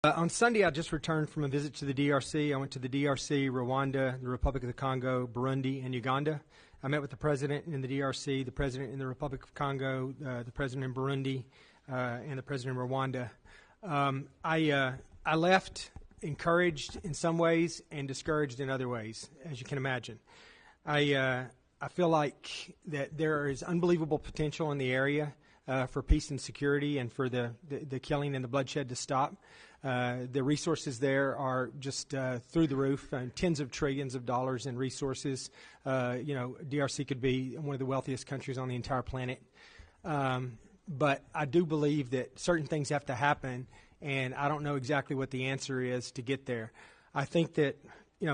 On Sunday, I just returned from a visit to the DRC. I went to the DRC, Rwanda, the Republic of the Congo, Burundi, and Uganda. I met with the president in the DRC, the president in the Republic of Congo, the president in Burundi, and the president in Rwanda. I left encouraged in some ways and discouraged in other ways, as you can imagine. I feel like that there is unbelievable potential in the area for peace and security and for the killing and the bloodshed to stop. The resources there are just through the roof, tens of trillions of dollars in resources. DRC could be one of the wealthiest countries on the entire planet. But I do believe that certain things have to happen, and I don't know exactly what the answer is to get there. I think that,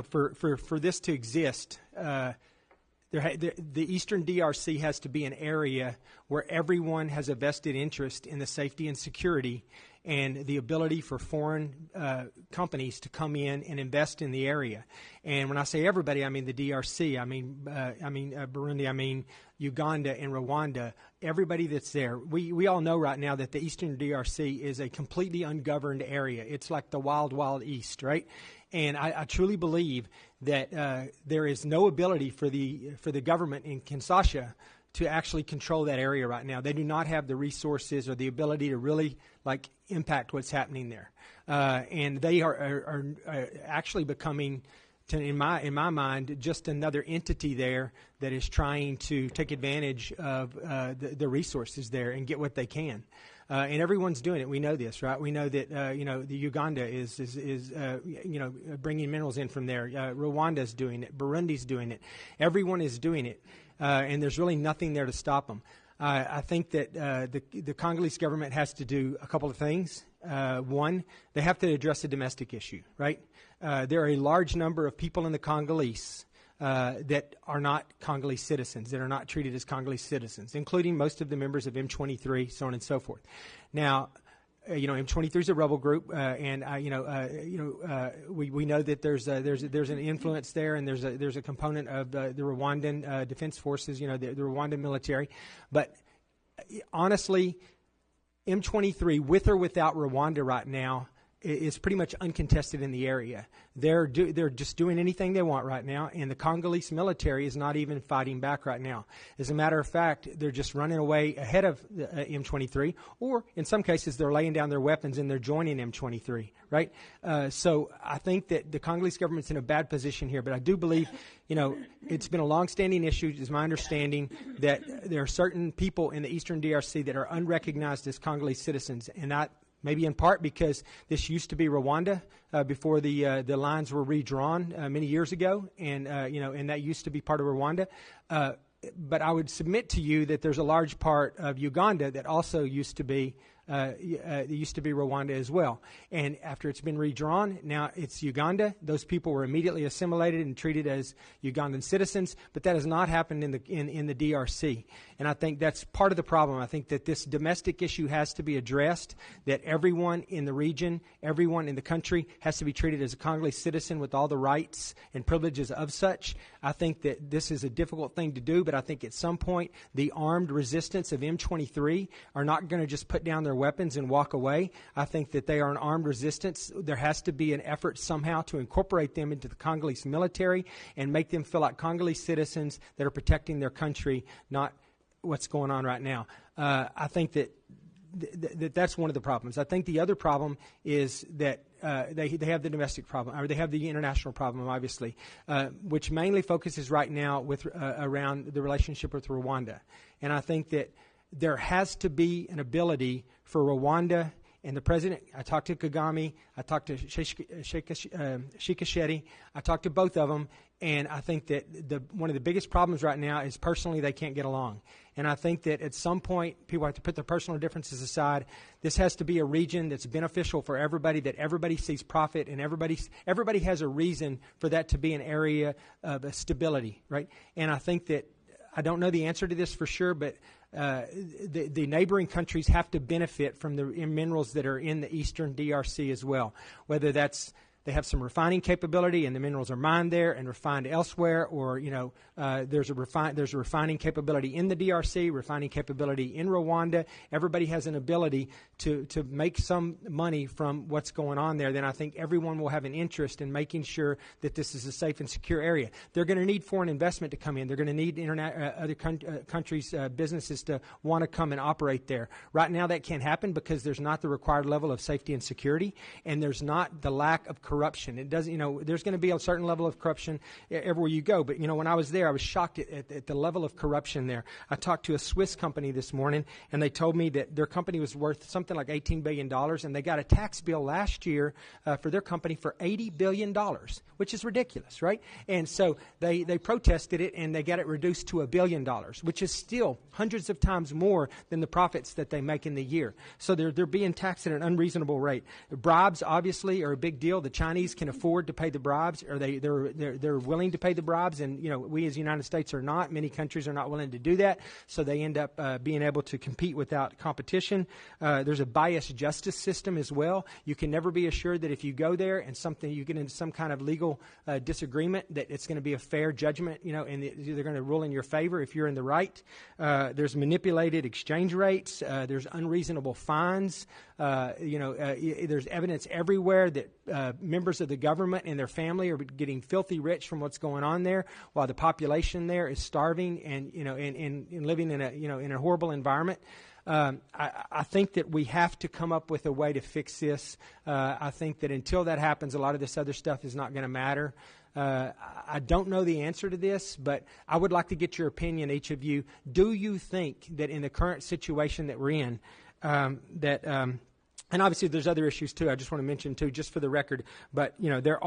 for this to exist, the Eastern DRC has to be an area where everyone has a vested interest in the safety and security and the ability for foreign companies to come in and invest in the area. And when I say everybody, I mean the DRC, I mean Burundi, I mean Uganda and Rwanda, everybody that's there. We all know right now that the Eastern DRC is a completely ungoverned area. It's like the wild, wild East, right? And I truly believe that there is no ability for the government in Kinshasa to actually control that area right now. They do not have the resources or the ability to really impact what's happening there, and they are actually becoming, in my mind, just another entity there that is trying to take advantage of the resources there and get what they can. And everyone's doing it. We know this, right? We know that the Uganda is bringing minerals in from there. Rwanda's doing it. Burundi's doing it. Everyone is doing it, and there's really nothing there to stop them. I think that the Congolese government has to do a couple of things. One, they have to address the domestic issue, right? There are a large number of people in the Congolese that are not Congolese citizens, that are not treated as Congolese citizens, including most of the members of M23, so on and so forth. Now, M23 is a rebel group, and we know that there's an influence there, and there's a component of the Rwandan defense forces, the Rwandan military. But honestly, M23, with or without Rwanda right now, is pretty much uncontested in the area. They're just doing anything they want right now, and the Congolese military is not even fighting back right now. As a matter of fact, they're just running away ahead of M23, or in some cases they're laying down their weapons and they're joining M23, right? So I think that the Congolese government's in a bad position here, but I do believe, it's been a long-standing issue, is my understanding, that there are certain people in the Eastern DRC that are unrecognized as Congolese citizens, and maybe in part because this used to be Rwanda before the lines were redrawn many years ago, and that used to be part of Rwanda. But I would submit to you that there's a large part of Uganda that also used to be Rwanda as well. And after it's been redrawn, now it's Uganda. Those people were immediately assimilated and treated as Ugandan citizens, but that has not happened in the DRC. And I think that's part of the problem. I think that this domestic issue has to be addressed, that everyone in the region, everyone in the country has to be treated as a Congolese citizen with all the rights and privileges of such. I think that this is a difficult thing to do, but I think at some point the armed resistance of M23 are not going to just put down their weapons and walk away. I think that they are an armed resistance. There has to be an effort somehow to incorporate them into the Congolese military and make them feel like Congolese citizens that are protecting their country, not what's going on right now. I think that that's one of the problems. I think the other problem is that they have the domestic problem, or they have the international problem, obviously, which mainly focuses right now around the relationship with Rwanda. And I think that there has to be an ability for Rwanda and the president. I talked to Kagame, I talked to Tshisekedi, I talked to both of them, and I think that one of the biggest problems right now is personally they can't get along. And I think that at some point people have to put their personal differences aside. This has to be a region that's beneficial for everybody, that everybody sees profit, and everybody has a reason for that to be an area of stability, right? And I think that, I don't know the answer to this for sure, but the neighboring countries have to benefit from the minerals that are in the Eastern DRC as well, whether that's they have some refining capability, and the minerals are mined there and refined elsewhere, or there's a refining capability in the DRC, refining capability in Rwanda. Everybody has an ability to make some money from what's going on there. Then I think everyone will have an interest in making sure that this is a safe and secure area. They're going to need foreign investment to come in. They're going to need other countries' businesses to want to come and operate there. Right now that can't happen because there's not the required level of safety and security, and there's not the lack of corruption. It doesn't, there's going to be a certain level of corruption everywhere you go. But, when I was there, I was shocked at the level of corruption there. I talked to a Swiss company this morning, and they told me that their company was worth something like $18 billion, and they got a tax bill last year for their company for $80 billion, which is ridiculous, right? And so they protested it, and they got it reduced to $1 billion, which is still hundreds of times more than the profits that they make in the year. So they're being taxed at an unreasonable rate. Bribes, obviously, are a big deal. The Chinese can afford to pay the bribes, or they're willing to pay the bribes, and we as the United States are not. Many countries are not willing to do that, so they end up being able to compete without competition. There's a biased justice system as well. You can never be assured that if you go there and you get into some kind of legal disagreement, that it's going to be a fair judgment, and they're going to rule in your favor if you're in the right. There's manipulated exchange rates. There's unreasonable fines. There's evidence everywhere that members of the government and their family are getting filthy rich from what's going on there, while the population there is starving and living in a horrible environment. I think that we have to come up with a way to fix this. I think that until that happens, a lot of this other stuff is not going to matter. I don't know the answer to this, but I would like to get your opinion, each of you. Do you think that in the current situation that we're in, and obviously there's other issues too, I just want to mention too, just for the record, but there are